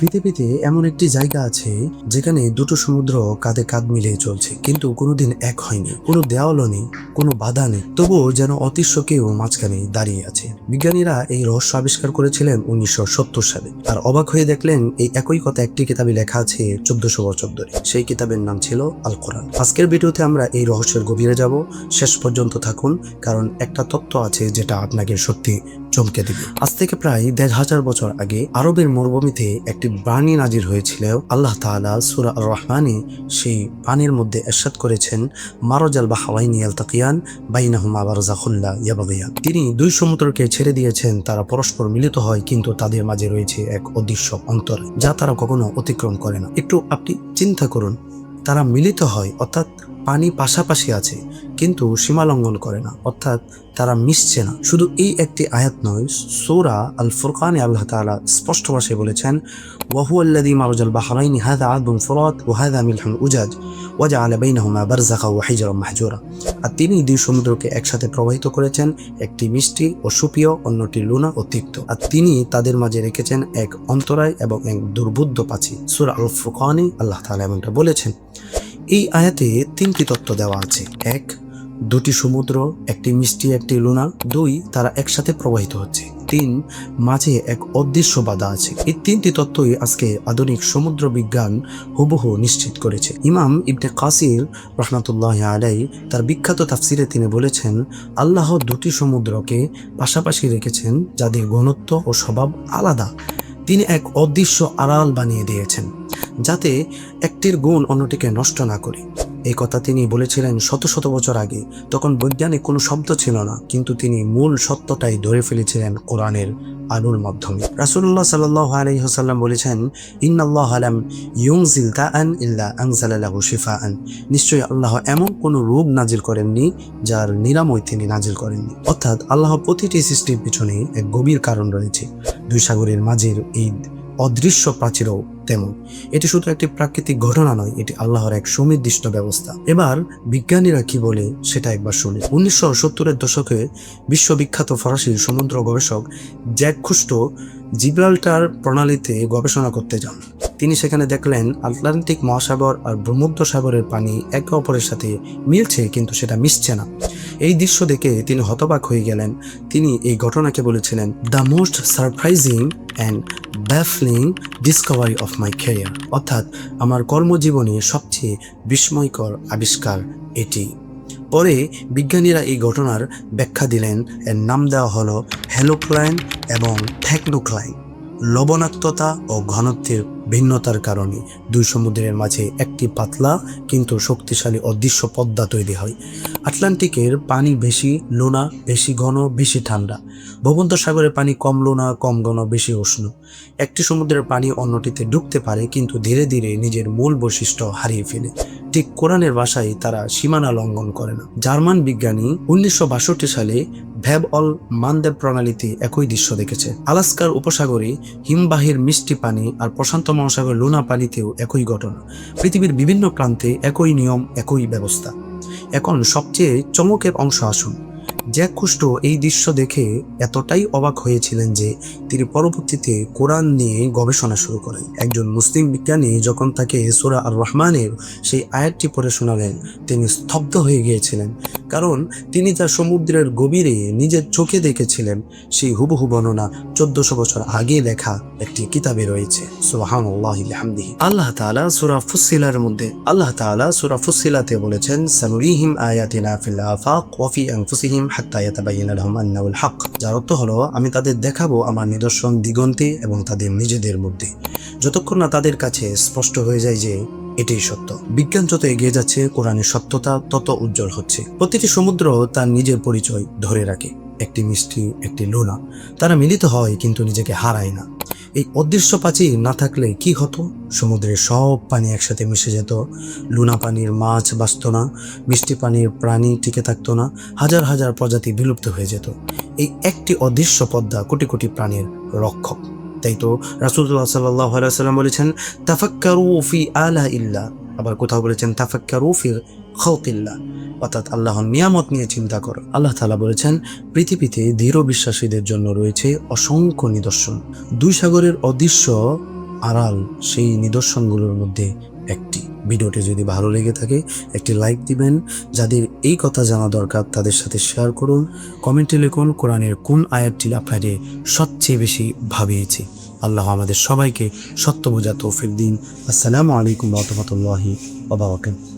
পৃথিবীতে এমন একটি জায়গা আছে যেখানে দুটো সমুদ্র কাঁধে কাঁধ মিলিয়ে চলছে, কিন্তু কোনোদিন এক হয়নি। কোনো দেওয়ালও নেই, কোনো বাধা নেই, তবুও যেন অদৃশ্য কেউ মাঝখানে দাঁড়িয়ে আছে। বিজ্ঞানীরা এই রহস্য আবিষ্কার করেছিলেন 1970 সালে। আর অবাক হয়ে দেখলেন এই একই কথা একটি কিতাবে লেখা আছে 1400 বছর ধরে। সেই কিতাবের নাম ছিল আল কোরআন। আজকের ভিডিওতে আমরা এই রহস্যের গভীরে যাব। শেষ পর্যন্ত থাকুন, কারণ একটা তথ্য আছে যেটা আপনাকে সত্যি চমকে দিবে। আজ থেকে প্রায় 1000 বছর আগে আরবের মরুভূমিতে একটি বাণী নাজির হয়েছিল। আল্লাহ তাআলা সূরা আর রহমানে সেই বাণীর মধ্যে ইরশাদ করেছেন, মারাজাল বাহরাইনি ইয়ালতাকিয়ান বাইনাহুমা বারযাখুন লা ইয়াবগিয়ান। তিনি দুই সমুদ্রকে ছেড়ে দিয়েছেন, তারা পরস্পর মিলিত হয়, কিন্তু তাদের মাঝে রয়েছে এক অদৃশ্য অন্তর যা তারা কখনো অতিক্রম করে না। একটু আপনি চিন্তা করুন, তারা মিলিত হয় অর্থাৎ পানি পাশাপাশি আছে, কিন্তু সীমা লঙ্ঘন করে না, অর্থাৎ তারা মিশছে না। শুধু এই একটি আয়াত নয়, সূরা আল ফুরকানে আল্লাহ তাআলা স্পষ্ট ভাষায় বলেছেন, ওয়া হুয়াল্লাযী মারাজাল বাহরাইনি হাযা আযবুন ফুরাত ওয়া হাযা মিলহুন উজাজ ওয়া জাআলা বাইনাহুমা বারযাখা ওয়া হিজরান মাহজুরা। আর তিনি দুই সমুদ্রকে একসাথে প্রবাহিত করেছেন, একটি মিষ্টি ও সুপেয়, অন্যটি লুনা ও তিক্ত। আর তিনি তাদের মাঝে রেখেছেন এক অন্তরায় এবং এক দুর্বোধ্য পাছি। সূরা আল ফুরকানে আল্লাহ তাআলা এমনটা বলেছেন। এই আয়াতে তিনটি তত্ত্ব দেওয়া আছে। এক, দুটি সমুদ্র, একটি মিষ্টি একটি লুনা। দুই, তারা একসাথে প্রবাহিত হচ্ছে। তিন, মাঝে এক অদৃশ্য বাধা আছে। এই তিনটি তত্ত্বই আজকে আধুনিক সমুদ্র বিজ্ঞান হুবহু নিশ্চিত করেছে। ইমাম ইবনে কাসির রাহমাতুল্লাহি আলাইহি তার বিখ্যাত তাফসিরে তিনি বলেছেন, আল্লাহ দুটি সমুদ্রকে পাশাপাশি রেখেছেন যাদের ঘনত্ব ও স্বভাব আলাদা। তিনি এক অদৃশ্য আড়াল বানিয়ে দিয়েছেন যাতে একটির গুণ অন্যটিকে নষ্ট না করে। এই কথা তিনি বলেছিলেন শত শত বছর আগে। তখন বৈজ্ঞানিক কোনো শব্দ ছিল না, কিন্তু তিনি মূল সত্যটাই ধরে ফেলেছিলেন কোরআনের আলোর মাধ্যমে। রাসূলুল্লাহ সাল্লাল্লাহু আলাইহি ওয়াসাল্লাম বলেছেন, ইন্নাল্লাহা লাম ইউনজিল দাআন ইল্লা আনজালা লাহু শিফাআন। নিশ্চয়ই আল্লাহ এমন কোনো রোগ নাজিল করেননি যার নিরাময় তিনি নাজিল করেননি। অর্থাৎ আল্লাহ প্রতিটি সৃষ্টির পিছনে এক গভীর কারণ রয়েছে। দুই সাগরের মাঝের এই অদৃশ্য প্রাচীরও তেমন। এটি শুধু একটি প্রাকৃতিক ঘটনা নয়, এটি আল্লাহর এক সুনির্দিষ্ট ব্যবস্থা। এবার বিজ্ঞানীরা কি বলে সেটা একবার শুনি। 1970-এর দশকে বিশ্ববিখ্যাত ফরাসি সমুদ্র গবেষক জ্যাক কুস্টো জিব্রাল্টার প্রণালীতে গবেষণা করতে যান। তিনি সেখানে দেখলেন আটলান্টিক মহাসাগর আর ভূমধ্য সাগরের পানি একে অপরের সাথে মিলছে, কিন্তু সেটা মিশছে না। এই দৃশ্য দেখে তিনি হতবাক হয়ে গেলেন। তিনি এই ঘটনাকে বলেছিলেন, the most surprising and ব্যাফলিং Discovery of my career. অর্থাৎ আমার কর্মজীবনে সবচেয়ে বিস্ময়কর আবিষ্কার এটি। পরে বিজ্ঞানীরা এই ঘটনার ব্যাখ্যা দিলেন। এর নাম দেওয়া হলো হ্যালোক্লাইন এবং থ্যাকনোক্লাইন। লবণাক্ততা ও ঘনত্বের ভিন্নতার কারণে দুই সমুদ্রের মাঝে একটি পাতলা কিন্তু শক্তিশালী অদৃশ্য পদ্মা তৈরি হয়। আটলান্টিকের পানি বেশি লোনা, বেশি ঘন, বেশি ঠান্ডা। ভূমধ্য সাগরের পানি কম লোনা, কম ঘন, বেশি উষ্ণ। একটি সমুদ্রের পানি অন্যটিতে ঢুকতে পারে, কিন্তু ধীরে ধীরে নিজের মূল বৈশিষ্ট্য হারিয়ে ফেলে। ঠিক কোরআনের ভাষায় তারা সীমানা লঙ্ঘন করে না। জার্মান বিজ্ঞানী 1962 সালে ভ্যাব অল মানদেব প্রণালীতে একই দৃশ্য দেখেছে। আলাস্কার উপসাগরে হিমবাহের মিষ্টি পানি আর প্রশান্ত মহাসাগর লোনা পানিতেও একই ঘটনা। পৃথিবীর বিভিন্ন প্রান্তে একই নিয়ম, একই ব্যবস্থা। এখন সবচেয়ে চমকের অংশ আসুন। জ্যাক কুস্টো এই দৃশ্য দেখে এতটাই অবাক হয়েছিলেন যে তিনি পরবর্তীতে কোরআন নিয়ে গবেষণা শুরু করেন। একজন মুসলিম বিজ্ঞানী যখন তাকে সূরা আর রহমানের সেই আয়াতটি পড়ে শোনালেন, তিনি স্তব্ধ হয়ে গিয়েছিলেন, কারণ তিনি যা সমুদ্রের গভীরে নিজের চোখে দেখেছিলেন সেই হুবহু বর্ণনা 1400 বছর আগে লেখা একটি কিতাবে রয়েছে। সুবহানাল্লাহি বিহামদিহি। আল্লাহ তাআলা সূরা ফুসসিলাতে বলেছেন, সানুরিহিম আয়াতিনা ফিল আফাক ওয়া ফি আনফুসিহিম হাত্তা ইয়াতাবায়ানা লাহুম আন্নাহুল হক। যার অর্থ হলো, আমি তাদের দেখাবো আমার নিদর্শন দিগন্তে এবং তাদের নিজেদের মধ্যে, যতক্ষণ না তাদের কাছে স্পষ্ট হয়ে যায় যে এটাই সত্য। বিজ্ঞান যত এগিয়ে যাচ্ছে, কোরআনের সত্যতা তত উজ্জ্বল হচ্ছে। প্রতিটি সমুদ্র তার নিজের পরিচয় ধরে রাখে। একটি মিষ্টি, একটি লোনা। তারা মিলিত হয় কিন্তু নিজেকে হারায় না। এই অদৃশ্য প্রাচীর না থাকলে কি হতো? সমুদ্রের সব পানি একসাথে মিশে যেত। লুনা পানির মাছ বাঁচত না, মিষ্টি পানির প্রাণী টিকে থাকতো না, হাজার হাজার প্রজাতি বিলুপ্ত হয়ে যেত। এই একটি অদৃশ্য পদ্মা কোটি কোটি প্রাণীর রক্ষক। তাই তো রাসূলুল্লাহ সাল্লাল্লাহু আলাইহি ওয়াসাল্লাম বলেছেন, তাফাক্কারু ফি আলা ইল্লাহ। আবার কোথাও বলেছেন, তাফাক্কারু ফি খালকিল্লাহ, অর্থাৎ আল্লাহর নিয়ামত নিয়ে চিন্তা করো। আল্লাহ তাআলা বলেছেন, পৃথিবীতে দৃঢ় বিশ্বাসীদের জন্য রয়েছে অসংখ্য নিদর্শন। দুই সাগরের অদৃশ্য আড়াল সেই নিদর্শনগুলোর মধ্যে একটি। ভিডিওটি যদি ভালো লেগে থাকে একটি লাইক দিবেন, যাদের এই কথা জানা দরকার তাদের সাথে শেয়ার করুন, কমেন্টে লিখুন কোরআনের কোন আয়াতটি আপনাদের সবচেয়ে বেশি ভাবিয়েছে। আল্লাহ আমাদের সবাইকে সত্য বোঝার তৌফিক দিন। আসসালামু আলাইকুম ওয়া রাহমাতুল্লাহি ওয়া বারাকাতুহু।